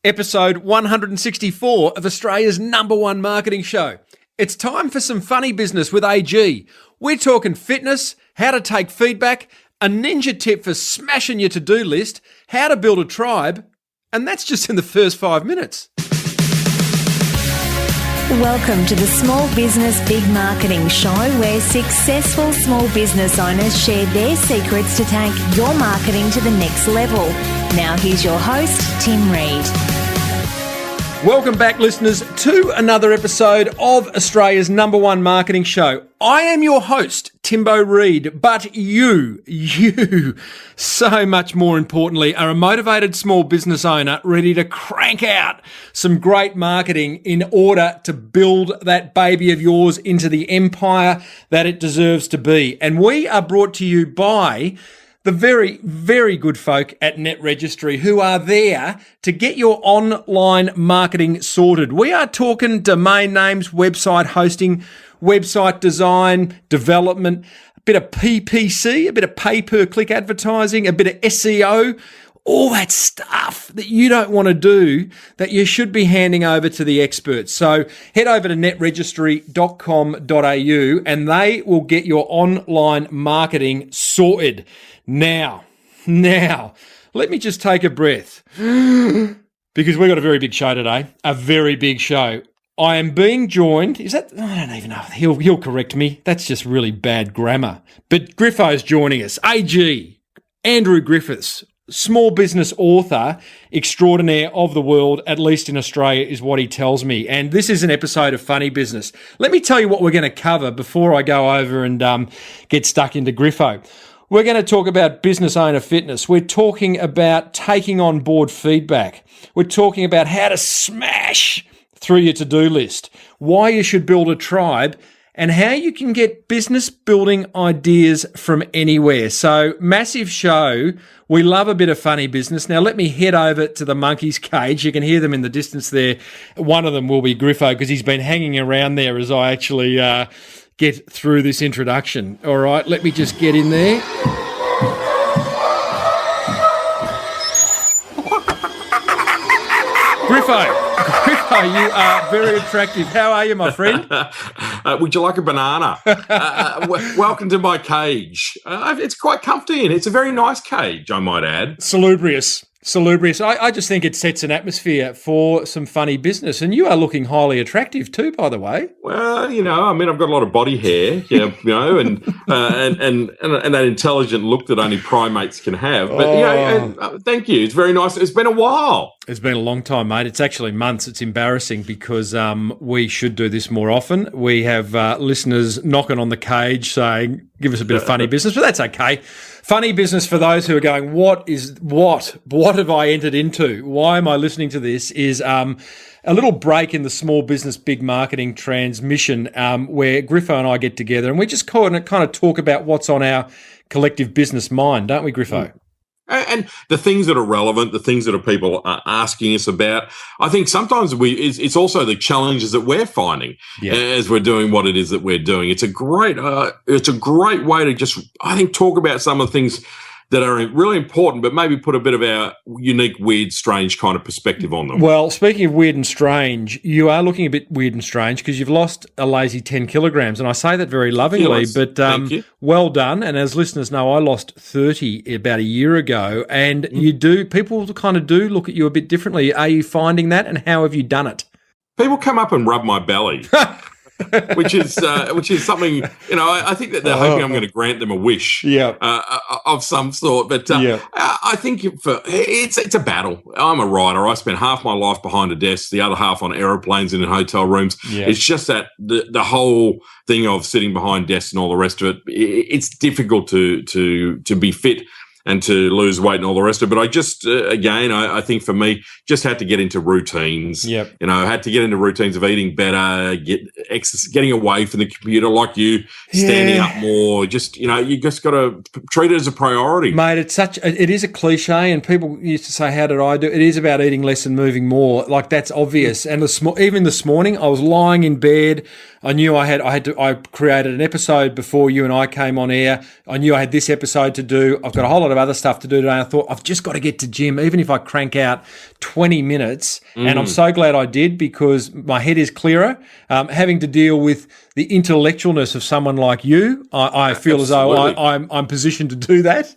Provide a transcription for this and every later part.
Episode 164 of Australia's #1 marketing show. It's time for some funny business with AG. We're talking fitness, how to take feedback, a ninja tip for smashing your to-do list, how to build a tribe, and that's just in the first 5 minutes. Welcome to the Small Business Big Marketing Show, where successful small business owners share their secrets to take your marketing to the next level. Now here's your host, Tim Reid. Welcome back, listeners, to another episode of Australia's #1 marketing show. I am your host, Timbo Reid, but you, so much more importantly, are a motivated small business owner ready to crank out some great marketing in order to build that baby of yours into the empire that it deserves to be. And we are brought to you by the very, very good folk at Net Registry, who are there to get your online marketing sorted. We are talking domain names, website hosting, website design, development, a bit of PPC, a bit of pay-per-click advertising, a bit of SEO, all that stuff that you don't want to do that you should be handing over to the experts. So head over to netregistry.com.au and they will get your online marketing sorted. Now, let me just take a breath because we've got a very big show today, a very big show. I am being joined, I don't even know, he'll correct me. That's just really bad grammar. But Griffo's joining us, AG, Andrew Griffiths, small business author extraordinaire of the world, at least in Australia, is what he tells me. And this is an episode of Funny Business. Let me tell you what we're going to cover before I go over and get stuck into Griffo. We're going to talk about business owner fitness. We're talking about taking on board feedback. We're talking about how to smash through your to-do list, why you should build a tribe, and how you can get business building ideas from anywhere. So, massive show. We love a bit of funny business. Now, let me head over to the monkey's cage. You can hear them in the distance there. One of them will be Griffo because he's been hanging around there as I actually get through this introduction. All right, let me just get in there. Griffo, you are very attractive. How are you, my friend? Would you like a banana? Welcome to my cage. It's quite comfy and it's a very nice cage, I might add. Salubrious. I just think it sets an atmosphere for some funny business. And you are looking highly attractive too, by the way. Well, I've got a lot of body hair, and that intelligent look that only primates can have. But, thank you. It's very nice. It's been a while. It's been a long time, mate. It's actually months. It's embarrassing because we should do this more often. We have listeners knocking on the cage saying, give us a bit of funny business, but that's okay. Funny business for those who are going, what have I entered into? Why am I listening to this? Is a little break in the small business, big marketing transmission where Griffo and I get together and we just kind of talk about what's on our collective business mind, don't we, Griffo? And the things that are relevant, the things that people are asking us about. I think sometimes it's also the challenges that we're finding as we're doing what it is that we're doing. It's a great way to just, I think, talk about some of the things that are really important, but maybe put a bit of our unique, weird, strange kind of perspective on them. Well, speaking of weird and strange, you are looking a bit weird and strange because you've lost a lazy 10 kilograms. And I say that very lovingly, but well done. And as listeners know, I lost 30 about a year ago. And people kind of do look at you a bit differently. Are you finding that? And how have you done it? People come up and rub my belly. which is something, I think that they're hoping I'm going to grant them a wish of some sort. But I think it's a battle. I'm a writer. I spent half my life behind a desk, the other half on aeroplanes and in hotel rooms. Yeah. It's just that the whole thing of sitting behind desks and all the rest of it, it's difficult to be fit and to lose weight and all the rest of it. But I just, I think for me, just had to get into routines. Yep. Had to get into routines of eating better, getting away from the computer like you, standing up more. Just, you just got to treat it as a priority. Mate, it is a cliche, and people used to say, how did I do? It is about eating less and moving more. Like, that's obvious. And even this morning, I was lying in bed. I knew I created an episode before you and I came on air. I knew I had this episode to do. I've got a whole lot of other stuff to do today. I thought, I've just got to get to gym, even if I crank out 20 minutes. And I'm so glad I did, because my head is clearer. Having to deal with the intellectualness of someone like you, I feel as though I'm positioned to do that.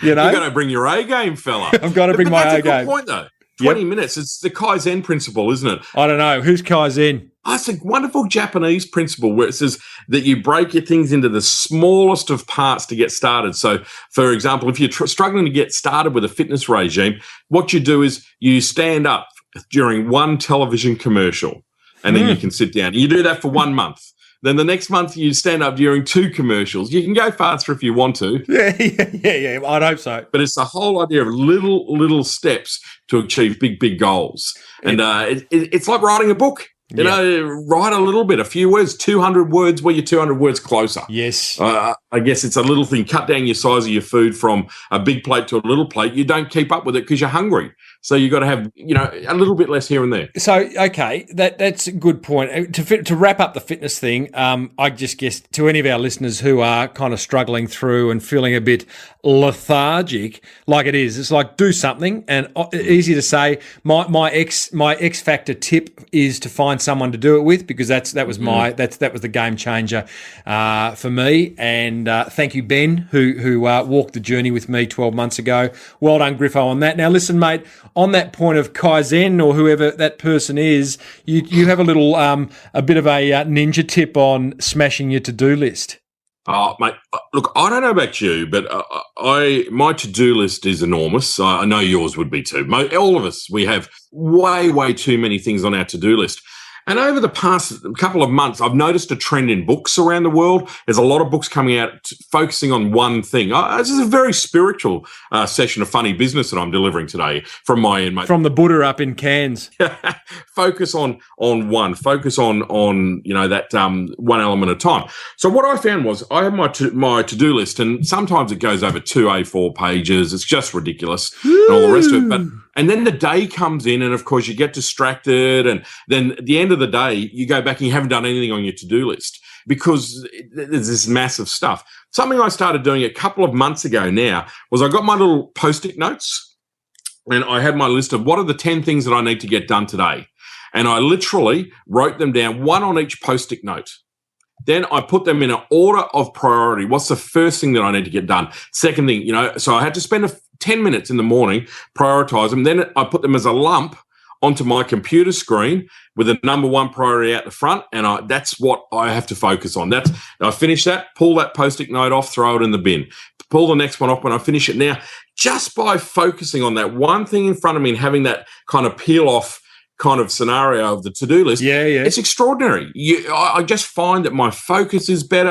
You've got to bring your A game, fella. I've got to bring my A game. That's a good point, though. 20 minutes. It's the Kaizen principle, isn't it? I don't know. Who's Kaizen? Oh, it's a wonderful Japanese principle where it says that you break your things into the smallest of parts to get started. So, for example, if you're struggling to get started with a fitness regime, what you do is you stand up during one television commercial and then you can sit down. You do that for 1 month. Then the next month you stand up during 2 commercials. You can go faster if you want to. Yeah. I'd hope so. But it's the whole idea of little steps to achieve big goals. And it's like writing a book. You know, write a little bit, a few words, 200 words where you're 200 words closer. Yes. I guess it's a little thing. Cut down your size of your food from a big plate to a little plate. You don't keep up with it because you're hungry. So you've got to have, a little bit less here and there. So, okay, that's a good point. To wrap up the fitness thing, I just guess to any of our listeners who are kind of struggling through and feeling a bit lethargic, like it is, it's like do something. And easy to say, my X factor tip is to find someone to do it with, because that was the game changer for me. And thank you, Ben, who walked the journey with me 12 months ago. Well done, Griffo, on that. Now, listen, mate. On that point of Kaizen or whoever that person is, you have a little a bit of a ninja tip on smashing your to-do list. Oh, mate, look, I don't know about you, but my to-do list is enormous. I know yours would be too. All of us, we have way too many things on our to-do list. And over the past couple of months, I've noticed a trend in books around the world. There's a lot of books coming out focusing on one thing. This is a very spiritual session of funny business that I'm delivering today from my end, mate. From the Buddha up in Cairns. Focus on one. Focus on that one element at a time. So what I found was I have my to-do list, and sometimes it goes over 2 A4 pages. It's just ridiculous and all the rest of it. And then the day comes in, and of course you get distracted, and then at the end of the day, you go back and you haven't done anything on your to-do list because there's this massive stuff. Something I started doing a couple of months ago now was I got my little Post-it notes, and I had my list of what are the 10 things that I need to get done today. And I literally wrote them down, one on each Post-it note. Then I put them in an order of priority. What's the first thing that I need to get done? Second thing, so I had to spend 10 minutes in the morning, prioritize them. Then I put them as a lump onto my computer screen with a number one priority out the front. And that's what I have to focus on. I finish that, pull that Post-it note off, throw it in the bin. Pull the next one off when I finish it. Now, just by focusing on that one thing in front of me and having that kind of peel off kind of scenario of the to-do list, it's extraordinary. I just find that my focus is better.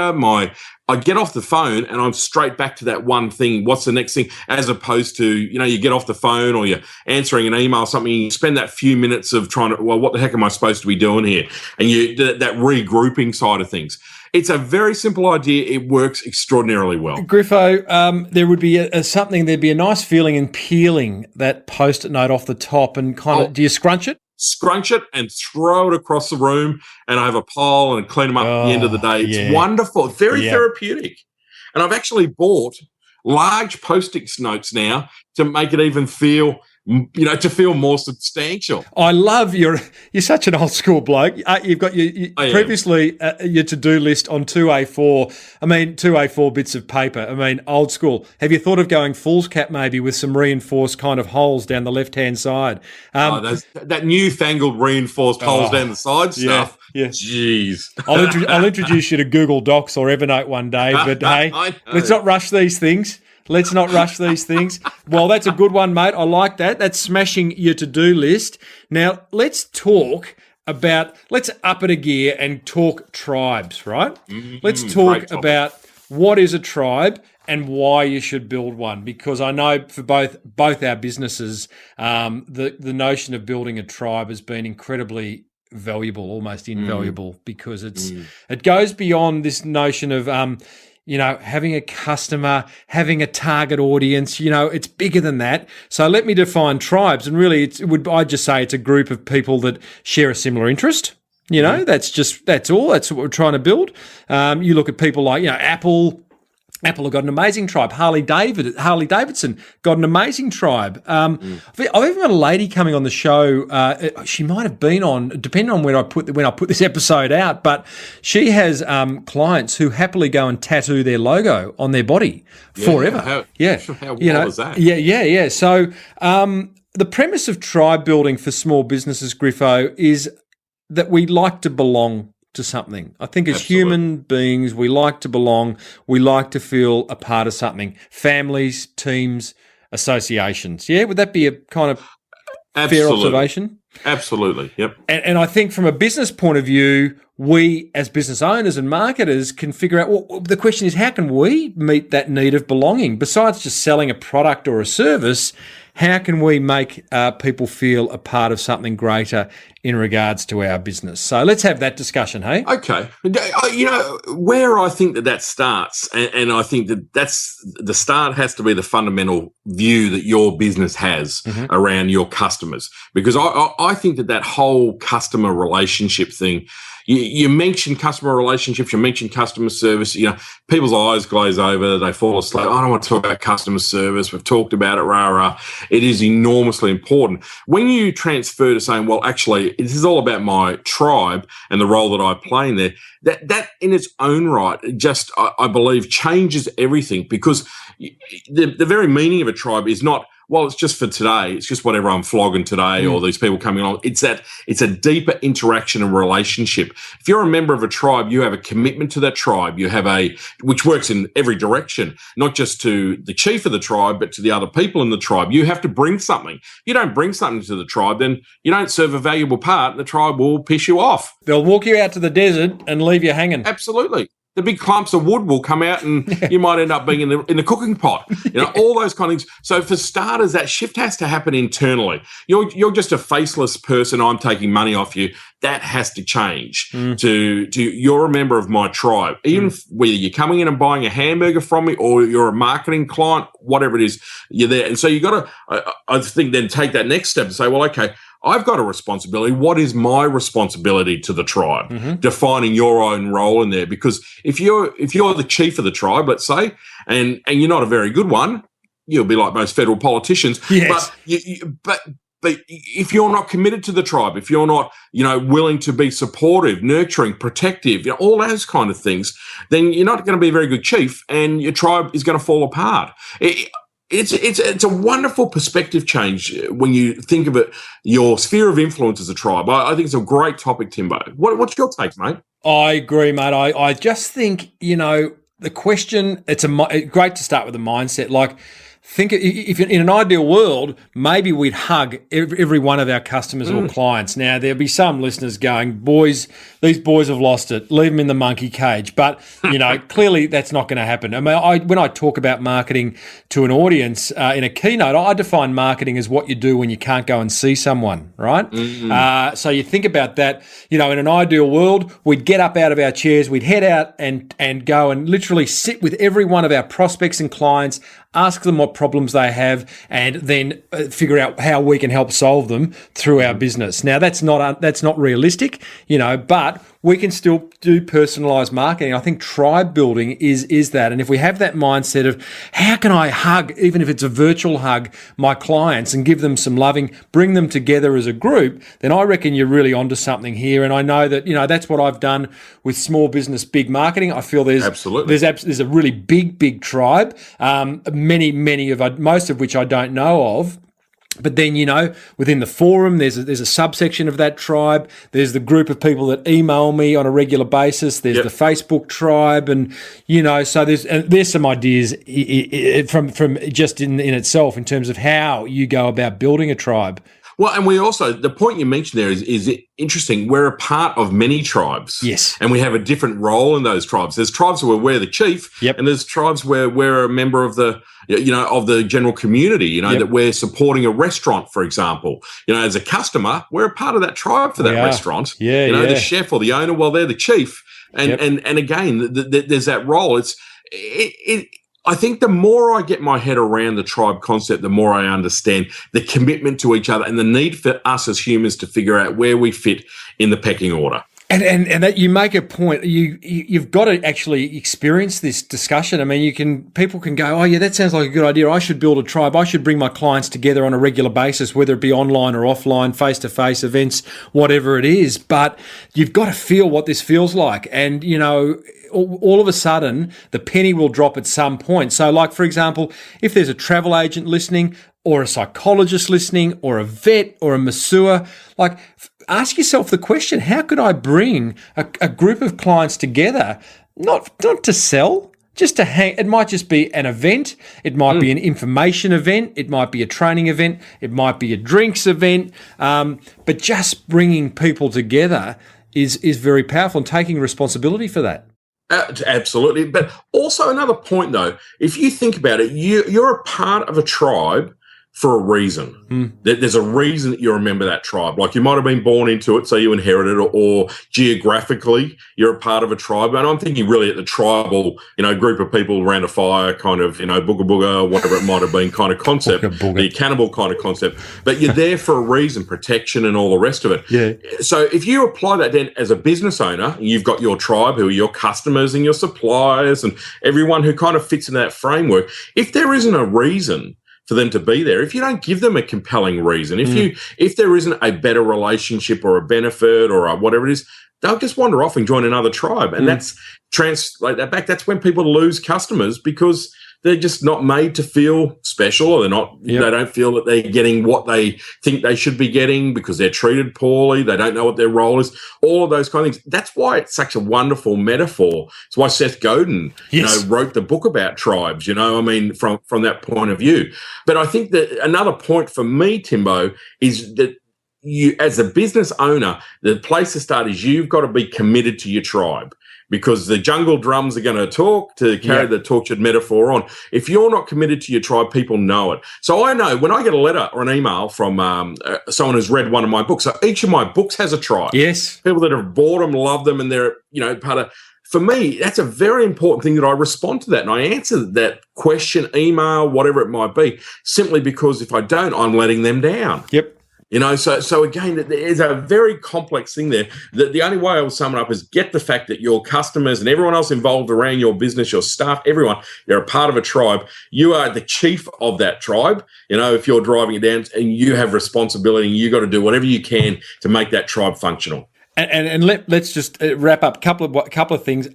I get off the phone and I'm straight back to that one thing. What's the next thing? As opposed to, you get off the phone or you're answering an email or something, you spend that few minutes of trying to, what the heck am I supposed to be doing here? And that regrouping side of things. It's a very simple idea. It works extraordinarily well. Griffo, there would be there'd be a nice feeling in peeling that Post-it note off the top and kind of, do you scrunch it? Scrunch it and throw it across the room, and I have a pile and clean them up at the end of the day. It's wonderful, very therapeutic. And I've actually bought large Post-it notes now to make it even feel, to feel more substantial. I love you're such an old school bloke. You've got previously your to-do list on 2 A4 bits of paper. Old school. Have you thought of going fool's cap maybe with some reinforced kind of holes down the left-hand side? That newfangled reinforced holes down the side stuff. Yeah. Jeez. I'll introduce you to Google Docs or Evernote one day, but hey, let's not rush these things. Let's not rush these things. Well, that's a good one, mate. I like that. That's smashing your to-do list. Now, let's up it a gear and talk tribes, right? Let's talk about what is a tribe and why you should build one, because I know for both our businesses, the notion of building a tribe has been incredibly valuable, almost invaluable, because it goes beyond this notion of having a customer, having a target audience, it's bigger than that. So let me define tribes. And really, I'd just say it's a group of people that share a similar interest. That's all. That's what we're trying to build. You look at people like, Apple, Apple have got an amazing tribe. Harley Davidson got an amazing tribe. I've even got a lady coming on the show. She might have been on, depending on when I put this episode out. But she has clients who happily go and tattoo their logo on their body forever. How wild is that? Yeah. So the premise of tribe building for small businesses, Griffo, is that we like to belong to something. I think as human beings, we like to belong. We like to feel a part of something. Families, teams, associations. Yeah, would that be a kind of fair observation? Absolutely, yep. And I think from a business point of view, we as business owners and marketers can figure out, well, the question is, how can we meet that need of belonging? Besides just selling a product or a service, how can we make people feel a part of something greater in regards to our business? So let's have that discussion, hey? Okay. You know, where I think that starts, and I think that's the start has to be the fundamental view that your business has around your customers. Because I think that whole customer relationship thing, you mentioned customer relationships, you mentioned customer service, you know, people's eyes glaze over, they fall asleep. I don't want to talk about customer service. We've talked about it, rah. It is enormously important. When you transfer to saying, well, actually, this is all about my tribe and the role that I play in there, that in its own right, just, I believe, changes everything, because the very meaning of a tribe is not, well, it's just for today. It's just whatever I'm flogging today or these people coming along. It's a deeper interaction and relationship. If you're a member of a tribe, you have a commitment to that tribe. You have which works in every direction, not just to the chief of the tribe, but to the other people in the tribe. You have to bring something. If you don't bring something to the tribe, then you don't serve a valuable part. The tribe will piss you off. They'll walk you out to the desert and leave you hanging. Absolutely. The big clumps of wood will come out, and you might end up being in the cooking pot. You know, all those kind of things. So for starters, that shift has to happen internally. You're just a faceless person. I'm taking money off you. That has to change. To you're a member of my tribe. Even whether you're coming in and buying a hamburger from me, or you're a marketing client, whatever it is, you're there. And so you got to, I think, then take that next step and say, well, okay, I've got a responsibility. What is my responsibility to the tribe? Defining your own role in there. Because if you're the chief of the tribe, let's say, and you're not a very good one, you'll be like most federal politicians. Yes. But if you're not committed to the tribe, if you're not, willing to be supportive, nurturing, protective, all those kind of things, then you're not going to be a very good chief, and your tribe is going to fall apart. It's a wonderful perspective change when you think of it, your sphere of influence as a tribe. I think it's a great topic, Timbo. What's your take, mate? I agree, mate. I just think, the question, it's great to start with the mindset. Like, think if in an ideal world, maybe we'd hug every one of our customers or clients. Now, there'll be some listeners going, these boys have lost it. Leave them in the monkey cage. But, clearly that's not going to happen. I mean, when I talk about marketing to an audience in a keynote, I define marketing as what you do when you can't go and see someone, right? So you think about that, in an ideal world, we'd get up out of our chairs, we'd head out and go and literally sit with every one of our prospects and clients, ask them what problems they have, and then figure out how we can help solve them through our business. Now, that's not realistic, but we can still do personalized marketing. I think tribe building is that. And if we have that mindset of how can I hug, even if it's a virtual hug, my clients and give them some loving, bring them together as a group, then I reckon you're really onto something here. And I know that, that's what I've done with small business, big marketing. I feel there's a really big tribe, most of which I don't know of. But then, within the forum, there's a subsection of that tribe. There's the group of people that email me on a regular basis. There's the Facebook tribe, and so there's some ideas from just in itself in terms of how you go about building a tribe. Well, and we also, the point you mentioned there is interesting. We're a part of many tribes. Yes. And we have a different role in those tribes. There's tribes where we're the chief, and there's tribes where we're a member of the, of the general community, that we're supporting a restaurant, for example. As a customer, we're a part of that tribe for that restaurant. The chef or the owner, well, they're the chief. And again, there's that role. I think the more I get my head around the tribe concept, the more I understand the commitment to each other and the need for us as humans to figure out where we fit in the pecking order. And that you make a point. You've got to actually experience this discussion. I mean, people can go, oh yeah, that sounds like a good idea. I should build a tribe. I should bring my clients together on a regular basis, whether it be online or offline, face-to-face events, whatever it is. But you've got to feel what this feels like. And, all of a sudden, the penny will drop at some point. So like, for example, if there's a travel agent listening or a psychologist listening or a vet or a masseur, like, ask yourself the question, how could I bring a group of clients together, not to sell, just to hang? It might just be an event. It might be an information event. It might be a training event. It might be a drinks event. But just bringing people together is very powerful, and taking responsibility for that. Absolutely. But also another point, though, if you think about it, you're a part of a tribe for a reason. There's a reason that you remember that tribe. Like, you might have been born into it, so you inherited it, or geographically you're a part of a tribe. And I'm thinking really at the tribal, group of people around a fire kind of, booga booga, whatever it might have been kind of concept, the cannibal kind of concept. But you're there for a reason, protection and all the rest of it. Yeah. So if you apply that then as a business owner, you've got your tribe who are your customers and your suppliers and everyone who kind of fits into that framework. If there isn't a reason for them to be there, if you don't give them a compelling reason, if there isn't a better relationship or a benefit or whatever it is, they'll just wander off and join another tribe. And that's translate that back. That's when people lose customers, because they're just not made to feel special, or they don't feel that they're getting what they think they should be getting because they're treated poorly. They don't know what their role is. All of those kind of things. That's why it's such a wonderful metaphor. It's why Seth Godin, wrote the book about tribes, from that point of view. But I think that another point for me, Timbo, is that you, as a business owner, the place to start is you've got to be committed to your tribe. Because the jungle drums are going to talk, to carry the tortured metaphor on. If you're not committed to your tribe, people know it. So I know when I get a letter or an email from someone who's read one of my books, so each of my books has a tribe. Yes. People that have bought them, love them, and they're, part of. For me, that's a very important thing that I respond to that. And I answer that question, email, whatever it might be, simply because if I don't, I'm letting them down. Yep. So again, there's a very complex thing there. The only way I will sum it up is get the fact that your customers and everyone else involved around your business, your staff, everyone, you're a part of a tribe. You are the chief of that tribe. If you're driving it down, and you have responsibility, and you got to do whatever you can to make that tribe functional. And let's just wrap up a couple of things.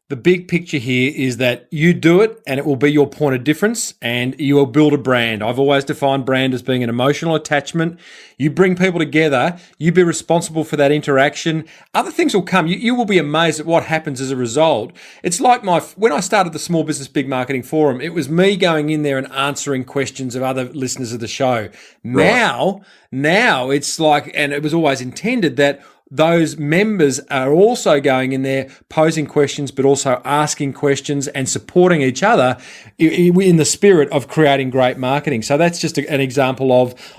The big picture here is that you do it and it will be your point of difference, and you will build a brand. I've always defined brand as being an emotional attachment. You bring people together, you be responsible for that interaction. Other things will come. You will be amazed at what happens as a result. It's like when I started the Small Business Big Marketing Forum, it was me going in there and answering questions of other listeners of the show. Right. Now it's like, and it was always intended that those members are also going in there posing questions, but also asking questions and supporting each other in the spirit of creating great marketing. So that's just an example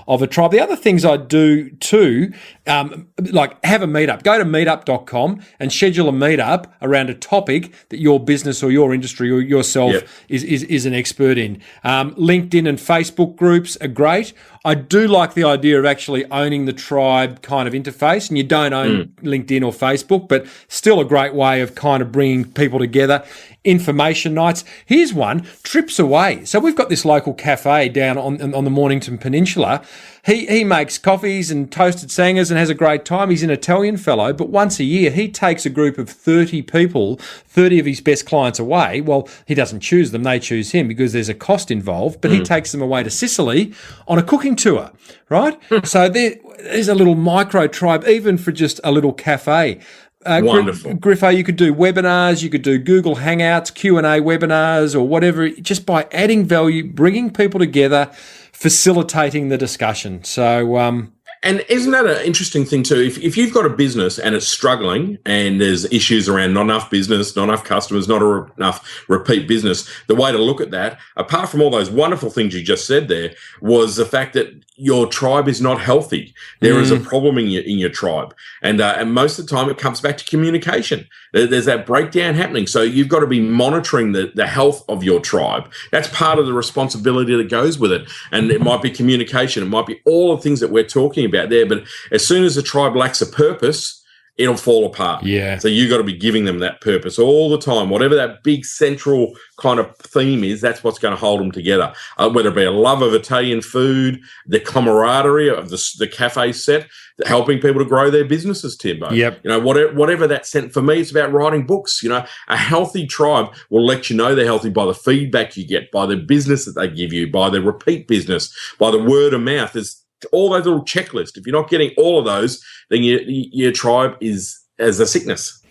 of a tribe. The other things I do too, like have a meetup. Go to meetup.com and schedule a meetup around a topic that your business or your industry or yourself is an expert in. LinkedIn and Facebook groups are great. I do like the idea of actually owning the tribe kind of interface, and you don't own LinkedIn or Facebook, but still a great way of kind of bringing people together. Information nights. Here's one, trips away. So we've got this local cafe down on the Mornington Peninsula. He makes coffees and toasted sangers and has a great time. He's an Italian fellow, but once a year he takes a group of 30 people, 30 of his best clients away. Well, he doesn't choose them, they choose him because there's a cost involved, but he takes them away to Sicily on a cooking tour, right? So there's a little micro tribe, even for just a little cafe. Wonderful. Griffo, you could do webinars, you could do Google Hangouts, Q&A webinars or whatever, just by adding value, bringing people together, facilitating the discussion. So, and isn't that an interesting thing too? If you've got a business and it's struggling and there's issues around not enough business, not enough customers, not enough repeat business, the way to look at that, apart from all those wonderful things you just said there, was the fact that your tribe is not healthy. There is a problem in your tribe. And most of the time it comes back to communication. There's that breakdown happening. So you've got to be monitoring the health of your tribe. That's part of the responsibility that goes with it. And it might be communication. It might be all the things that we're talking about there. But as soon as the tribe lacks a purpose, it'll fall apart. Yeah. So you got to be giving them that purpose all the time. Whatever that big central kind of theme is, that's what's going to hold them together. Whether it be a love of Italian food, the camaraderie of the cafe set, helping people to grow their businesses, Timbo. Yep. Whatever that sent for me, it's about writing books. A healthy tribe will let you know they're healthy by the feedback you get, by the business that they give you, by the repeat business, by the word of mouth. There's all those little checklists. If you're not getting all of those, then your tribe is as a sickness.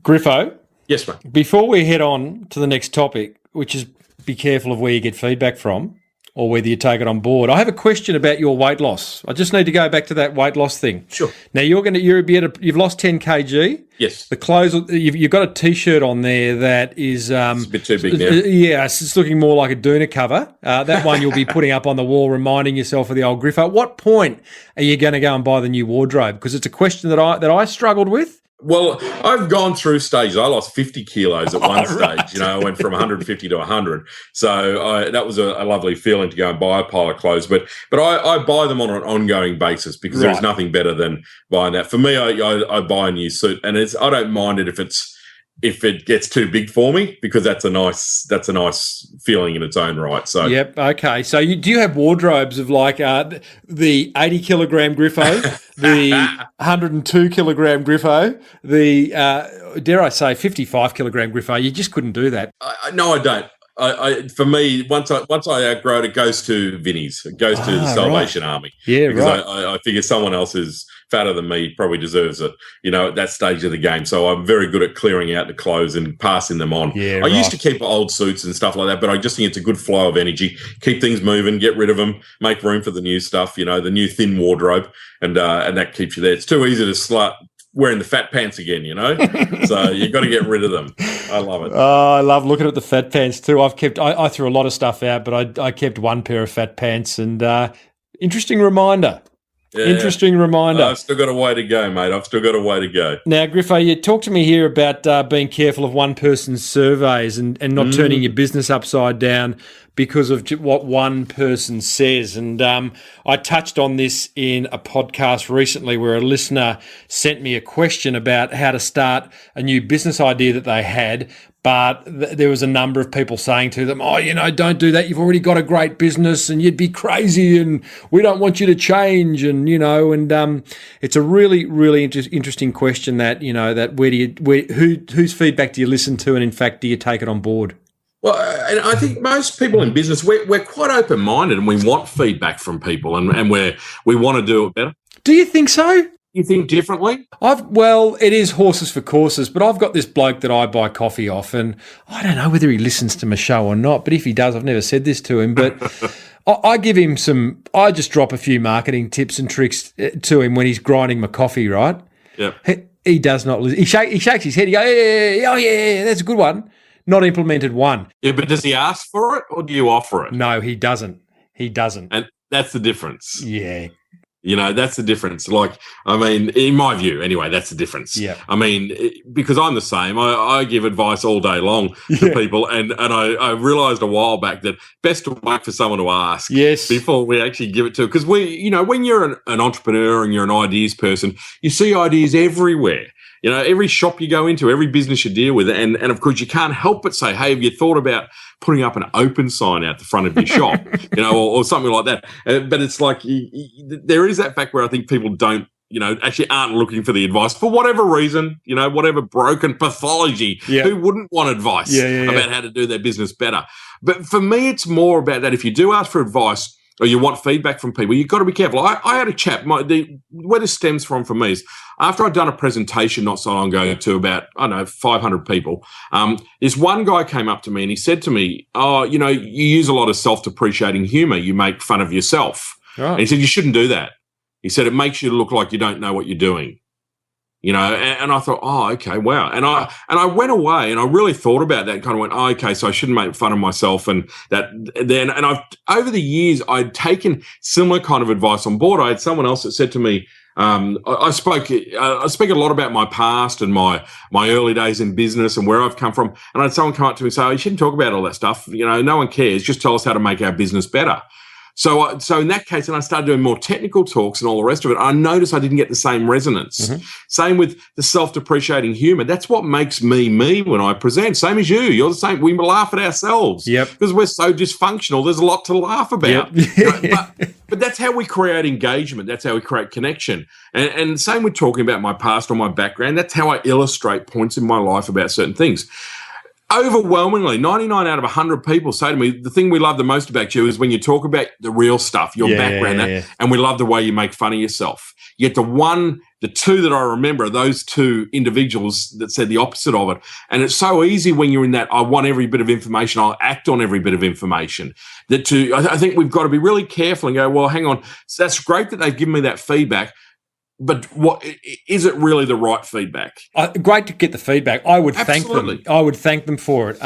Griffo. Yes, mate. Before we head on to the next topic, which is be careful of where you get feedback from or whether you take it on board, I have a question about your weight loss. I just need to go back to that weight loss thing. Sure. Now you've lost 10 kg. Yes. The clothes, you've got a T-shirt on there that is it's a bit too big now. Yeah, it's looking more like a Doona cover. That one you'll be putting up on the wall, reminding yourself of the old Griffo. At what point are you going to go and buy the new wardrobe? Because it's a question that I struggled with. Well, I've gone through stages. I lost 50 kilos at one stage. I went from 150 to 100. So that was a lovely feeling to go and buy a pile of clothes. But I buy them on an ongoing basis because there's nothing better than buying that. For me, I buy a new suit, and I don't mind it if it gets too big for me, because that's a nice feeling in its own right. So yep, okay. So do you have wardrobes of like the 80 kilogram Griffo, the 102 kilogram Griffo, the dare I say 55 kilogram Griffo? You just couldn't do that. No, I don't. For me, once I outgrow it, it goes to Vinnie's. It goes to the Salvation Army. Yeah, because right. I figure someone else is fatter than me probably deserves it, at that stage of the game. So I'm very good at clearing out the clothes and passing them on. Yeah, I used to keep old suits and stuff like that, but I just think it's a good flow of energy. Keep things moving, get rid of them, make room for the new stuff, the new thin wardrobe, and that keeps you there. It's too easy to start wearing the fat pants again, so you've got to get rid of them. I love it. Oh, I love looking at the fat pants too. I threw a lot of stuff out, but I kept one pair of fat pants, and interesting reminder. Yeah. Interesting reminder. I've still got a way to go, mate. I've still got a way to go. Now, Griffo, you talk to me here about being careful of one person's surveys and not turning your business upside down because of what one person says. And I touched on this in a podcast recently where a listener sent me a question about how to start a new business idea that they had, but there was a number of people saying to them, don't do that. You've already got a great business and you'd be crazy and we don't want you to change. And, it's a really, really interesting question that, whose feedback do you listen to? And in fact, do you take it on board? Well, and I think most people in business, we're quite open-minded and we want feedback from people and we want to do it better. Do you think so? You think differently? It is horses for courses, but I've got this bloke that I buy coffee off, and I don't know whether he listens to my show or not, but if he does, I've never said this to him, but I give him I just drop a few marketing tips and tricks to him when he's grinding my coffee, right? Yeah. He does not listen. He shakes his head. He goes, yeah, that's a good one. Not implemented one. Yeah, but does he ask for it or do you offer it? No, he doesn't. And that's the difference. Yeah. That's the difference. In my view, anyway, that's the difference. Yeah. Because I'm the same. I give advice all day long to people, and I realised a while back that best to wait for someone to ask before we actually give it to. Because when you're an entrepreneur and you're an ideas person, you see ideas everywhere. Every shop you go into, every business you deal with, and of course you can't help but say, hey, have you thought about putting up an open sign out the front of your shop, or something like that. But it's like there is that fact where I think people don't, actually aren't looking for the advice for whatever reason, whatever broken pathology. Yeah. Who wouldn't want advice about how to do their business better? But for me, it's more about that. If you do ask for advice, or you want feedback from people, you've got to be careful. I had a chap, where this stems from for me is after I'd done a presentation not so long ago to about, 500 people, this one guy came up to me and he said to me, you use a lot of self-depreciating humour. You make fun of yourself. Right. And he said, you shouldn't do that. He said, it makes you look like you don't know what you're doing. And I thought, okay, wow. And I went away and I really thought about that and kind of went, okay, so I shouldn't make fun of myself. And I've, over the years, I'd taken similar kind of advice on board. I had someone else that said to me, I speak a lot about my past and my early days in business and where I've come from. And I had someone come up to me and say, you shouldn't talk about all that stuff. No one cares. Just tell us how to make our business better. So in that case, and I started doing more technical talks and all the rest of it, I noticed I didn't get the same resonance. Same with the self-depreciating humor. That's what makes me when I present. Same as you. You're the same. We laugh at ourselves because we're so dysfunctional. There's a lot to laugh about. But that's how we create engagement. That's how we create connection. And same with talking about my past or my background. That's how I illustrate points in my life about certain things. Overwhelmingly, 99 out of 100 people say to me, the thing we love the most about you is when you talk about the real stuff, your background, and we love the way you make fun of yourself. Yet the two that I remember are those two individuals that said the opposite of it. And it's so easy when you're in that, I want every bit of information, I'll act on every bit of information. I think we've got to be really careful and go, well, hang on, so that's great that they've given me that feedback, but what is it really the right feedback? Great to get the feedback. I would thank them. I would thank them for it.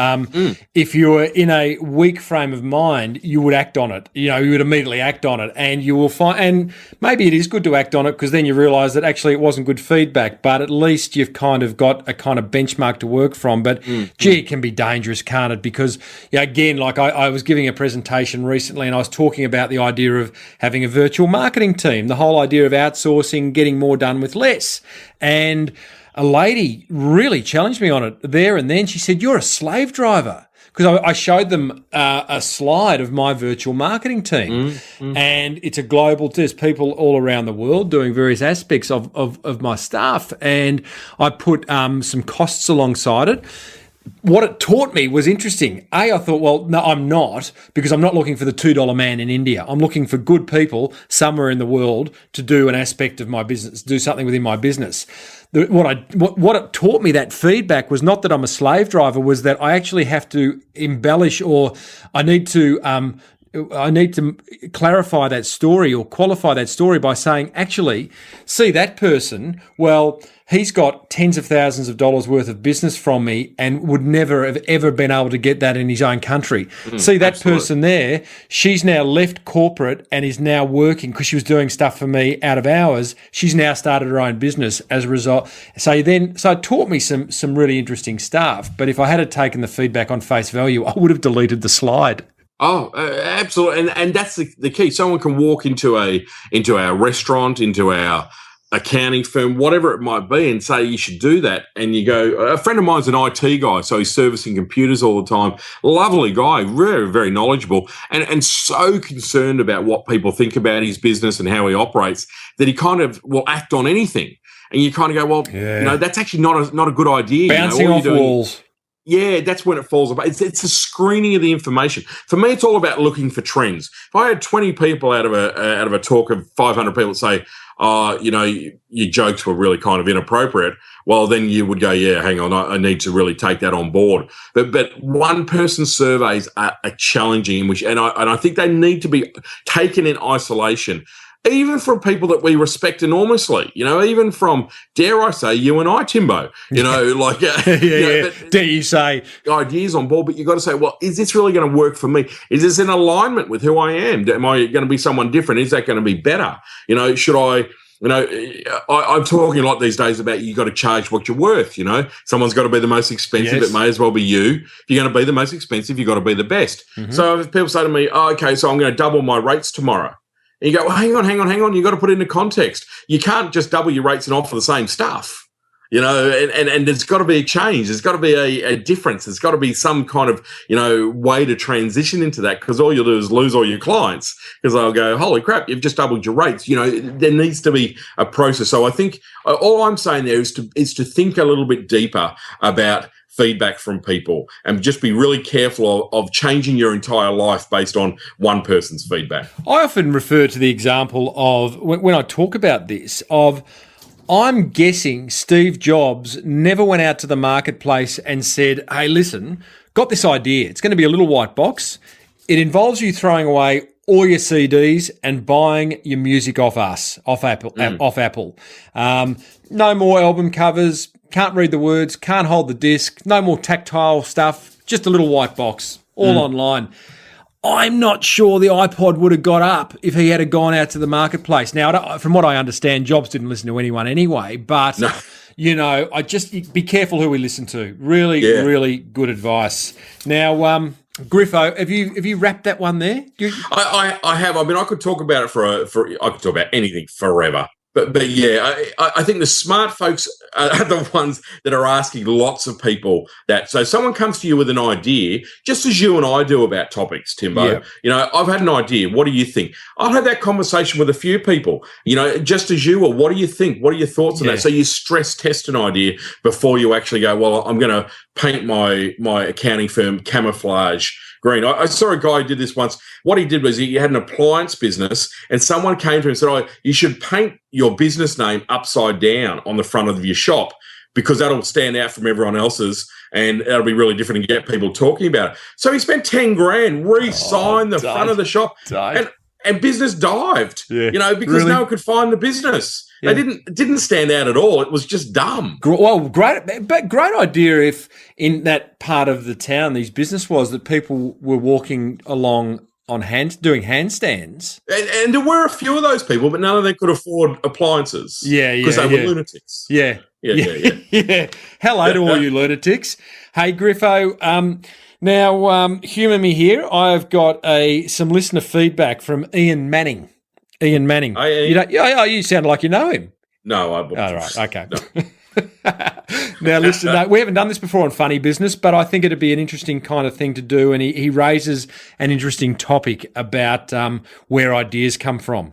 If you were in a weak frame of mind, you would act on it. You would immediately act on it, and you will find. And maybe it is good to act on it because then you realise that actually it wasn't good feedback. But at least you've kind of got a kind of benchmark to work from. But gee, it can be dangerous, can't it? Because again, like I was giving a presentation recently, and I was talking about the idea of having a virtual marketing team, the whole idea of outsourcing, getting more done with less. And a lady really challenged me on it there and then. She said, "You're a slave driver." Because I showed them a slide of my virtual marketing team. And it's a global, there's people all around the world doing various aspects of my staff. And I put some costs alongside it. What it taught me was interesting. I thought, well, no, I'm not, because I'm not looking for the $2 man in India. I'm looking for good people somewhere in the world to do an aspect of my business, do something within my business. What it taught me, that feedback, was not that I'm a slave driver, was that I actually have to embellish, or I need to clarify that story or qualify that story by saying, actually, see that person, well, he's got tens of thousands of dollars worth of business from me and would never have ever been able to get that in his own country. See that person there, she's now left corporate and is now working because she was doing stuff for me out of hours. She's now started her own business as a result. So it taught me some really interesting stuff. But if I had taken the feedback on face value, I would have deleted the slide. Oh, absolutely. And that's the key. Someone can walk into our restaurant, into our accounting firm, whatever it might be, and say you should do that. And you go, a friend of mine's an IT guy, so he's servicing computers all the time. Lovely guy, very, very knowledgeable, and so concerned about what people think about his business and how he operates that he kind of will act on anything. And you kind of go, well, that's actually not a good idea. Bouncing off walls. Yeah, that's when it falls apart. It's a screening of the information. For me, it's all about looking for trends. If I had 20 people out of a talk of 500 people say, your jokes were really kind of inappropriate, well, then you would go, yeah, hang on, I need to really take that on board. But one person surveys are challenging, and I think they need to be taken in isolation. Even from people that we respect enormously, even from, dare I say, you and I, Timbo, dare you say, ideas on board, but you've got to say, well, is this really going to work for me? Is this in alignment with who I am? Am I going to be someone different? Is that going to be better? Should I, I'm talking a lot these days about you got to charge what you're worth, Someone's got to be the most expensive. Yes. It may as well be you. If you're going to be the most expensive, you've got to be the best. Mm-hmm. So if people say to me, okay, so I'm going to double my rates tomorrow. And you go, well, hang on. You've got to put it into context. You can't just double your rates and offer the same stuff, and there's got to be a change. There's got to be a difference. There's got to be some kind of, way to transition into that, because all you'll do is lose all your clients, because they'll go, holy crap, you've just doubled your rates. There needs to be a process. So I think all I'm saying there is to think a little bit deeper about feedback from people, and just be really careful of changing your entire life based on one person's feedback. I often refer to the example of, when I talk about this, of I'm guessing Steve Jobs never went out to the marketplace and said, hey, listen, got this idea. It's going to be a little white box. It involves you throwing away all your CDs and buying your music off Apple. No more album covers. Can't read the words, can't hold the disc, no more tactile stuff, just a little white box, all online. I'm not sure the iPod would have got up if he had gone out to the marketplace. Now, from what I understand, Jobs didn't listen to anyone anyway, but, I just be careful who we listen to. Really, really good advice. Now, Griffo, have you wrapped that one there? I have. I mean, I could talk about it I could talk about anything forever. But yeah, I think the smart folks are the ones that are asking lots of people that. So someone comes to you with an idea, just as you and I do about topics, Timbo. Yeah. You know, I've had an idea. What do you think? I'll have that conversation with a few people, you know, just as you will. What do you think? What are your thoughts on that? So you stress test an idea before you actually go, well, I'm going to paint my accounting firm camouflage green. I saw a guy who did this once. What he did was he had an appliance business, and someone came to him and said, "Oh, you should paint your business name upside down on the front of your shop because that'll stand out from everyone else's and that'll be really different and get people talking about it." So he spent 10 grand, re-signed the front of the shop, and business dived, you know, because no one could find the business. Yeah. It didn't stand out at all. It was just dumb. Well, great idea if in that part of the town these business was that people were walking along on doing handstands. And there were a few of those people, but none of them could afford appliances. Yeah. Because they were lunatics. Yeah. Hello to all you lunatics. Hey, Griffo, now humour me here. I've got some listener feedback from Ian Manning. Ian Manning. Hey, you sound like you know him. No, I wouldn't. Oh, right. Okay. No. Now, listen, we haven't done this before on Funny Business, but I think it'd be an interesting kind of thing to do. And he raises an interesting topic about where ideas come from.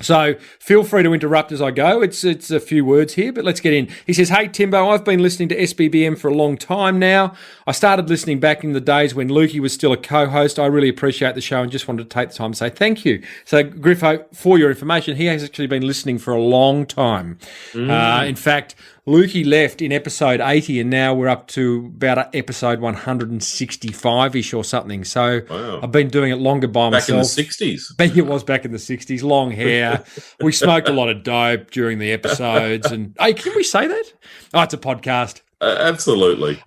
So feel free to interrupt as I go. It's a few words here, but let's get in. He says, "Hey, Timbo, I've been listening to SBBM for a long time now. I started listening back in the days when Lukey was still a co-host. I really appreciate the show and just wanted to take the time to say thank you." So, Griffo, for your information, he has actually been listening for a long time. In fact, Lukey left in episode 80 and now we're up to about episode 165-ish or something. So I've been doing it longer by myself. Back in the 60s. It was back in the 60s. Long hair. We smoked a lot of dope during the episodes. And hey, can we say that? Oh, it's a podcast. Absolutely.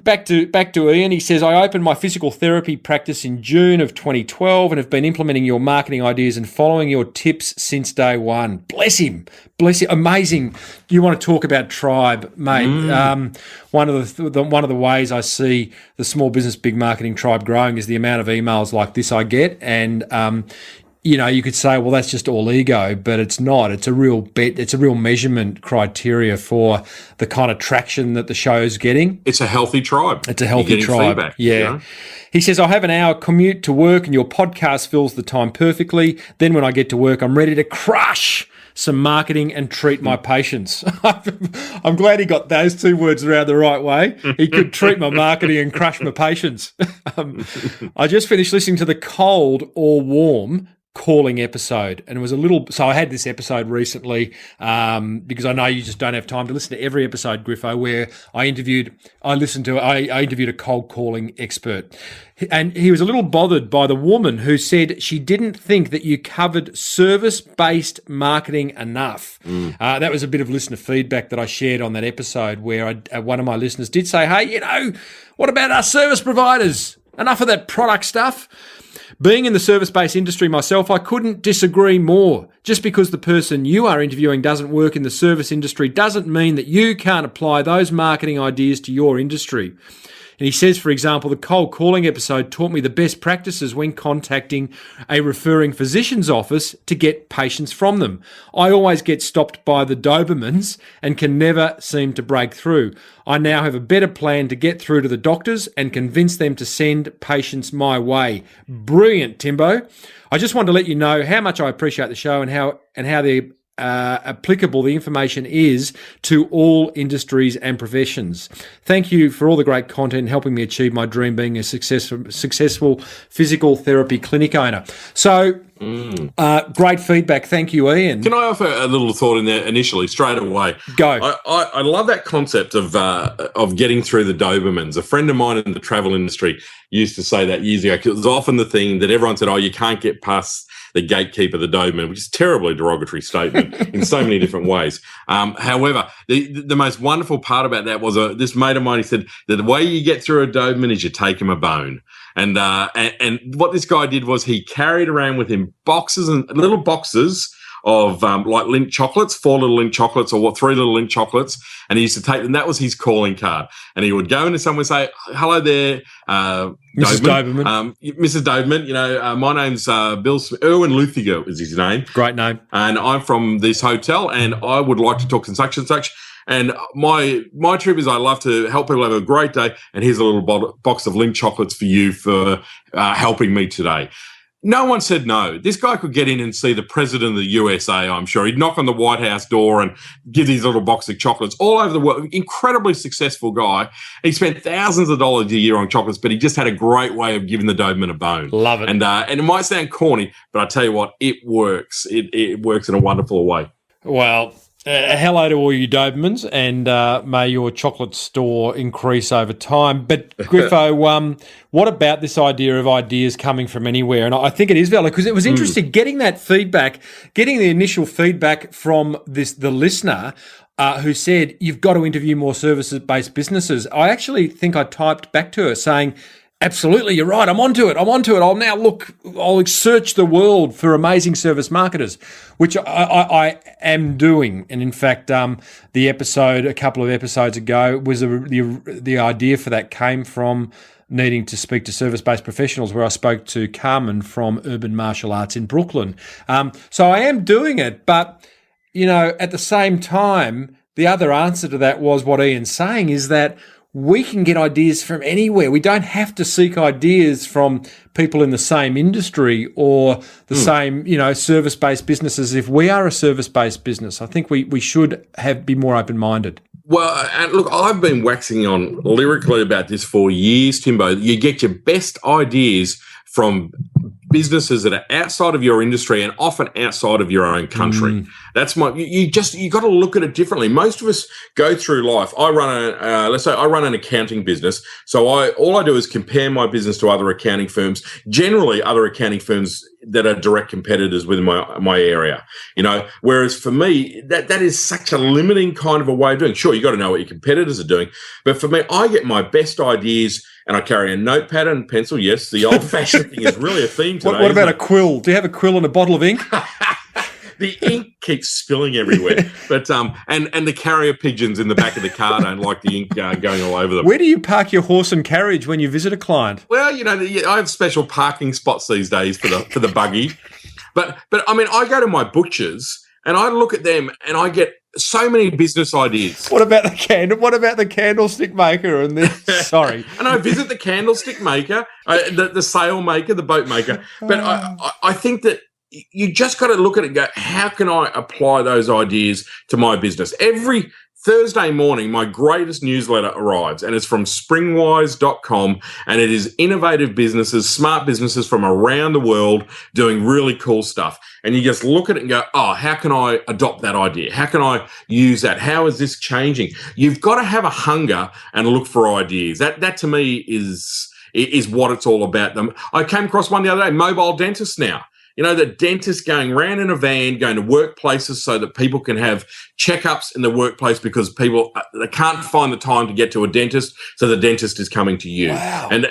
Back to Ian. He says, "I opened my physical therapy practice in June of 2012 and have been implementing your marketing ideas and following your tips since day one." Bless him. Bless him. Amazing. You want to talk about tribe, mate. One of the ways I see the small business big marketing tribe growing is the amount of emails like this I get. And you know, you could say, well, that's just all ego, but it's not. It's a real measurement criteria for the kind of traction that the show's getting. It's a healthy tribe. It's a healthy tribe. Feedback, yeah. You know? He says, "I have an hour commute to work and your podcast fills the time perfectly. Then when I get to work, I'm ready to crush some marketing and treat my patients." I'm glad he got those two words around the right way. He could treat my marketing and crush my patients. I just finished listening to the cold or warm calling episode, and it was so I had this episode recently because I know you just don't have time to listen to every episode, Griffo, where I interviewed a cold calling expert, and he was a little bothered by the woman who said she didn't think that you covered service-based marketing enough. That was a bit of listener feedback that I shared on that episode where one of my listeners did say, "Hey, you know, what about our service providers? Enough of that product stuff." Being in the service-based industry myself, I couldn't disagree more. Just because the person you are interviewing doesn't work in the service industry doesn't mean that you can't apply those marketing ideas to your industry. And he says, for example, the cold calling episode taught me the best practices when contacting a referring physician's office to get patients from them. I always get stopped by the Dobermans and can never seem to break through. I now have a better plan to get through to the doctors and convince them to send patients my way. Brilliant, Timbo. I just wanted to let you know how much I appreciate the show and how the applicable the information is to all industries and professions. Thank you for all the great content and helping me achieve my dream, being a successful physical therapy clinic owner. So, great feedback. Thank you, Ian. Can I offer a little thought in there initially, straight away? Go. I love that concept of getting through the Dobermans. A friend of mine in the travel industry used to say that years ago, because it was often the thing that everyone said, "Oh, you can't get past the gatekeeper, the Doberman," which is a terribly derogatory statement in so many different ways. However, the most wonderful part about that was this mate of mine, he said that the way you get through a Doberman is you take him a bone. And what this guy did was he carried around with him little boxes of like Lindt chocolates, 4 little Lindt chocolates or 3 little Lindt chocolates, and he used to take them. That was his calling card. And he would go into someone and say, "Hello there, Mrs. Doberman. Mrs. Doberman, my name's Bill Erwin Luthiger is his name. Great name. And I'm from this hotel, and I would like to talk to such and such. And my trip is I love to help people have a great day, and here's a little box of Lindt chocolates for you for helping me today." No one said no. This guy could get in and see the president of the USA, I'm sure. He'd knock on the White House door and give these little box of chocolates all over the world. Incredibly successful guy. He spent thousands of dollars a year on chocolates, but he just had a great way of giving the Doberman a bone. Love it. And it might sound corny, but I tell you what, it works. It works in a wonderful way. Well, hello to all you Dobermans, and may your chocolate store increase over time. But Griffo, what about this idea of ideas coming from anywhere? And I think it is valid because it was interesting getting that feedback, getting the initial feedback from the listener who said, you've got to interview more services-based businesses. I actually think I typed back to her saying, absolutely, you're right. I'm onto it. I'll search the world for amazing service marketers, which I am doing. And in fact, the episode a couple of episodes ago was the idea for that came from needing to speak to service-based professionals, where I spoke to Carmen from Urban Martial Arts in Brooklyn. So I am doing it, but at the same time, the other answer to that was what Ian's saying is that we can get ideas from anywhere. We don't have to seek ideas from people in the same industry or the same, service-based businesses. If we are a service-based business, I think we should be more open-minded. Well, and look, I've been waxing on lyrically about this for years, Timbo. You get your best ideas from businesses that are outside of your industry and often outside of your own country. That's you got to look at it differently. Most of us go through life. I run an accounting business. So all I do is compare my business to other accounting firms, generally other accounting firms that are direct competitors within my area, whereas for me, that is such a limiting kind of a way of doing. Sure, you got to know what your competitors are doing. But for me, I get my best ideas and I carry a notepad and pencil. Yes, the old-fashioned thing is really a theme today. What about a quill? Do you have a quill and a bottle of ink? The ink keeps spilling everywhere, but and the carrier pigeons in the back of the car don't like the ink going all over them. Where do you park your horse and carriage when you visit a client? Well, I have special parking spots these days for the buggy, but I mean, I go to my butchers and I look at them and I get so many business ideas. What about the candlestick maker? And sorry, and I visit the candlestick maker, the sail maker, the boat maker. But I think that you just got to look at it and go, how can I apply those ideas to my business? Every Thursday morning, my greatest newsletter arrives, and it's from springwise.com, and it is innovative businesses, smart businesses from around the world doing really cool stuff. And you just look at it and go, oh, how can I adopt that idea? How can I use that? How is this changing? You've got to have a hunger and look for ideas. That to me is what it's all about. I came across one the other day, mobile dentists now. The dentists going around in a van, going to workplaces so that people can have checkups in the workplace because people they can't find the time to get to a dentist, so the dentist is coming to you. Wow. And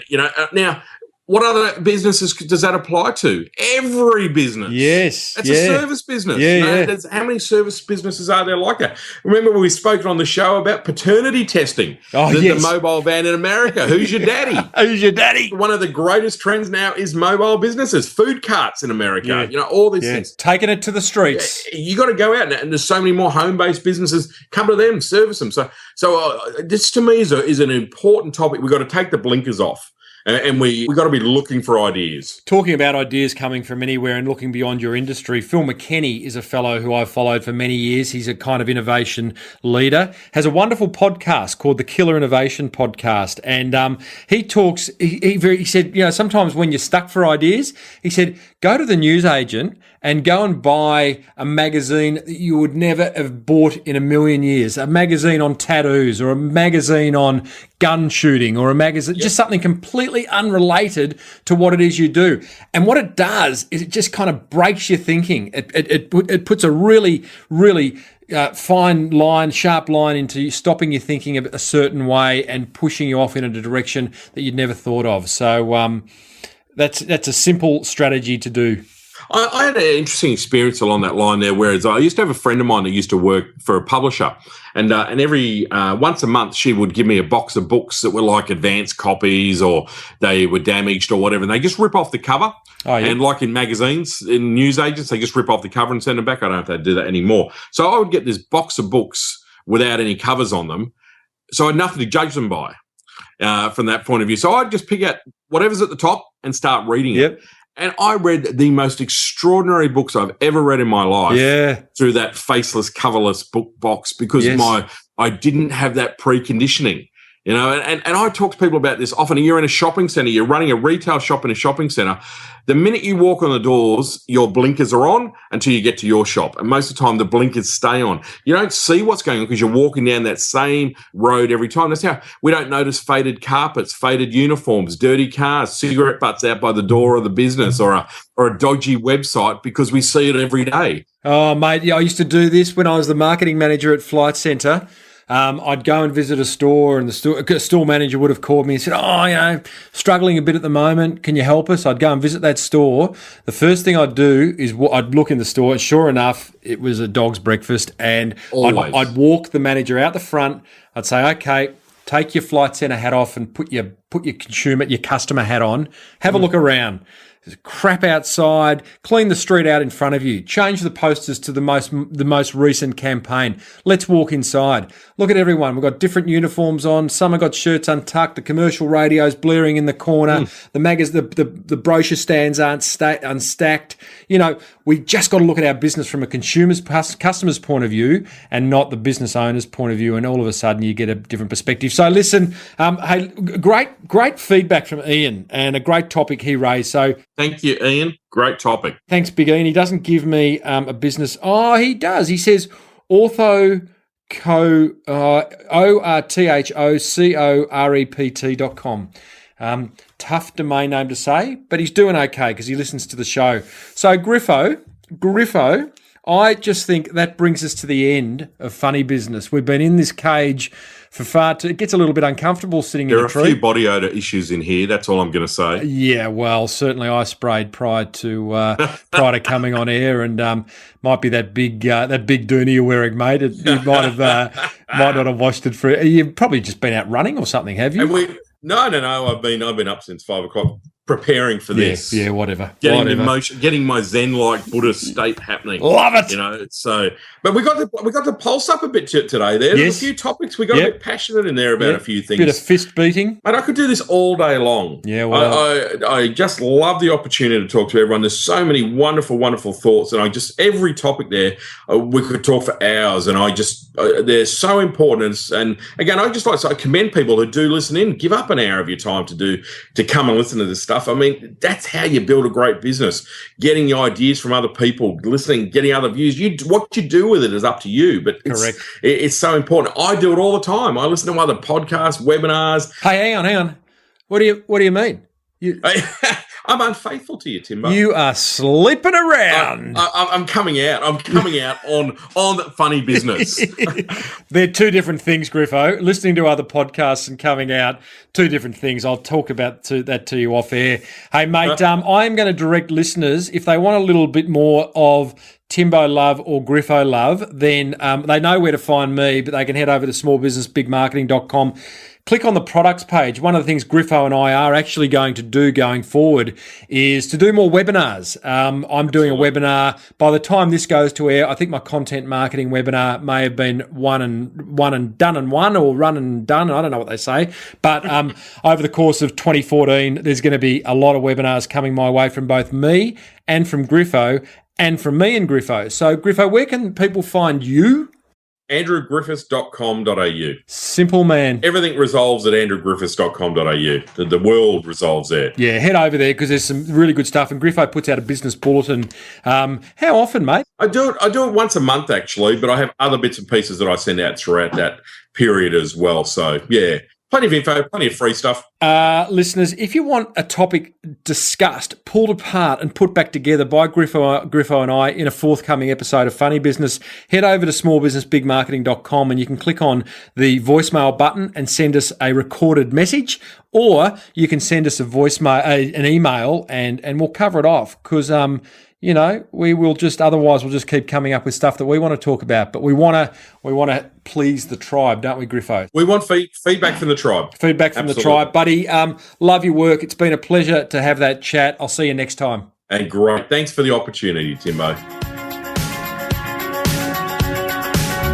now, what other businesses does that apply to? Every business. Yes. It's a service business. Yeah. How many service businesses are there like that? Remember when we spoke on the show about paternity testing? The mobile van in America. Who's your daddy? Who's your daddy? One of the greatest trends now is mobile businesses, food carts in America, all these things. Taking it to the streets. You got to go out and there's so many more home-based businesses. Come to them, service them. So this to me is an important topic. We've got to take the blinkers off. And we got to be looking for ideas. Talking about ideas coming from anywhere and looking beyond your industry, Phil McKenney is a fellow who I've followed for many years. He's a kind of innovation leader, has a wonderful podcast called the Killer Innovation Podcast. And he talks, he said, sometimes when you're stuck for ideas, he said, go to the newsagent and go and buy a magazine that you would never have bought in a million years, a magazine on tattoos or a magazine on gun shooting or a magazine, just something completely unrelated to what it is you do. And what it does is it just kind of breaks your thinking. It puts a really, really fine line, sharp line into stopping you thinking a certain way and pushing you off in a direction that you'd never thought of. So that's a simple strategy to do. I had an interesting experience along that line there, whereas I used to have a friend of mine that used to work for a publisher, and every once a month she would give me a box of books that were like advanced copies or they were damaged or whatever, and they just rip off the cover. Oh, yeah. And like in magazines, in news agents, they just rip off the cover and send them back. I don't know if they do that anymore. So I would get this box of books without any covers on them, so I had nothing to judge them by from that point of view. So I'd just pick out whatever's at the top and start reading it. And I read the most extraordinary books I've ever read in my life through that faceless, coverless book box because I didn't have that preconditioning. You know, and I talk to people about this often. You're in a shopping centre, you're running a retail shop in a shopping centre. The minute you walk on the doors, your blinkers are on until you get to your shop. And most of the time, the blinkers stay on. You don't see what's going on because you're walking down that same road every time. That's how we don't notice faded carpets, faded uniforms, dirty cars, cigarette butts out by the door of the business or a dodgy website because we see it every day. Oh, mate, yeah, I used to do this when I was the marketing manager at Flight Centre. I'd go and visit a store and the store manager would have called me and said, oh, you know, struggling a bit at the moment. Can you help us? I'd go and visit that store. The first thing I'd do is I'd look in the store and sure enough, it was a dog's breakfast and I'd walk the manager out the front. I'd say, okay, take your Flight Centre hat off and put your customer hat on. Have a look around. There's crap outside. Clean the street out in front of you. Change the posters to the most recent campaign. Let's walk inside. Look at everyone. We've got different uniforms on. Some have got shirts untucked. The commercial radio's blaring in the corner. The brochure stands aren't unstacked. You know, we just got to look at our business from a customer's point of view and not the business owner's point of view. And all of a sudden, you get a different perspective. So listen, hey, great feedback from Ian and a great topic he raised. So. Thank you, Ian. Great topic. Thanks, Big Ian. He doesn't give me a business. Oh, he does. He says orthocorept.com. Tough domain name to say, but he's doing okay because he listens to the show. So Griffo, I just think that brings us to the end of Funny Business. We've been in this cage for it gets a little bit uncomfortable sitting in the tree. There are a few body odour issues in here. That's all I'm going to say. Yeah, well, certainly I sprayed prior to coming on air, and might be that big dooney you're wearing, mate. You might not have washed it for. You've probably just been out running or something, have you? No. I've been up since 5 o'clock. Preparing for this. Yeah, whatever. Getting my Zen-like Buddhist state happening. Love it. You know, but we got the pulse up a bit today. There's a few topics. We got a bit passionate in there about a few things. Bit of fist beating. Mate, I could do this all day long. Yeah, well. I just love the opportunity to talk to everyone. There's so many wonderful, wonderful thoughts. And every topic there, we could talk for hours. And they're so important. And again, I commend people who do listen in, give up an hour of your time to come and listen to this stuff. I mean, that's how you build a great business. Getting the ideas from other people, listening, getting other views. What you do with it is up to you. But it's so important. I do it all the time. I listen to other podcasts, webinars. Hey, hang on. What do you mean? I'm unfaithful to you, Timbo. You are sleeping around. I'm coming out. I'm coming out on Funny Business. They're two different things, Griffo. Listening to other podcasts and coming out, two different things. I'll talk about that to you off air. Hey, mate, I'm going to direct listeners, if they want a little bit more of Timbo love or Griffo love, then they know where to find me, but they can head over to smallbusinessbigmarketing.com. Click on the products page. One of the things Griffo and I are actually going to do going forward is to do more webinars. I'm doing a webinar. By the time this goes to air, I think my content marketing webinar may have been one and done or run and done. I don't know what they say. But over the course of 2014, there's going to be a lot of webinars coming my way from both me and from Griffo and from me and Griffo. So, Griffo, where can people find you? andrewgriffiths.com.au. Simple, man. Everything resolves at andrewgriffiths.com.au. The world resolves there. Yeah, head over there because there's some really good stuff. And Griffo puts out a business bulletin. How often, mate? I do it once a month, actually, but I have other bits and pieces that I send out throughout that period as well. So, yeah. Plenty of info, plenty of free stuff. Listeners, if you want a topic discussed, pulled apart and put back together by Griffo and I in a forthcoming episode of Funny Business, head over to smallbusinessbigmarketing.com and you can click on the voicemail button and send us a recorded message, or you can send us an email and we'll cover it off because we will we'll just keep coming up with stuff that we want to talk about. But we want to please the tribe, don't we, Griffo? We want feedback from the tribe. Feedback from the tribe, buddy. Love your work. It's been a pleasure to have that chat. I'll see you next time. And great. Thanks for the opportunity, Timbo.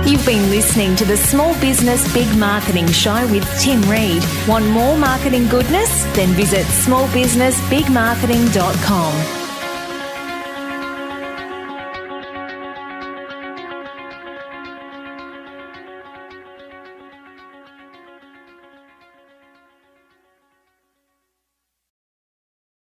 You've been listening to the Small Business Big Marketing Show with Tim Reid. Want more marketing goodness? Then visit smallbusinessbigmarketing.com.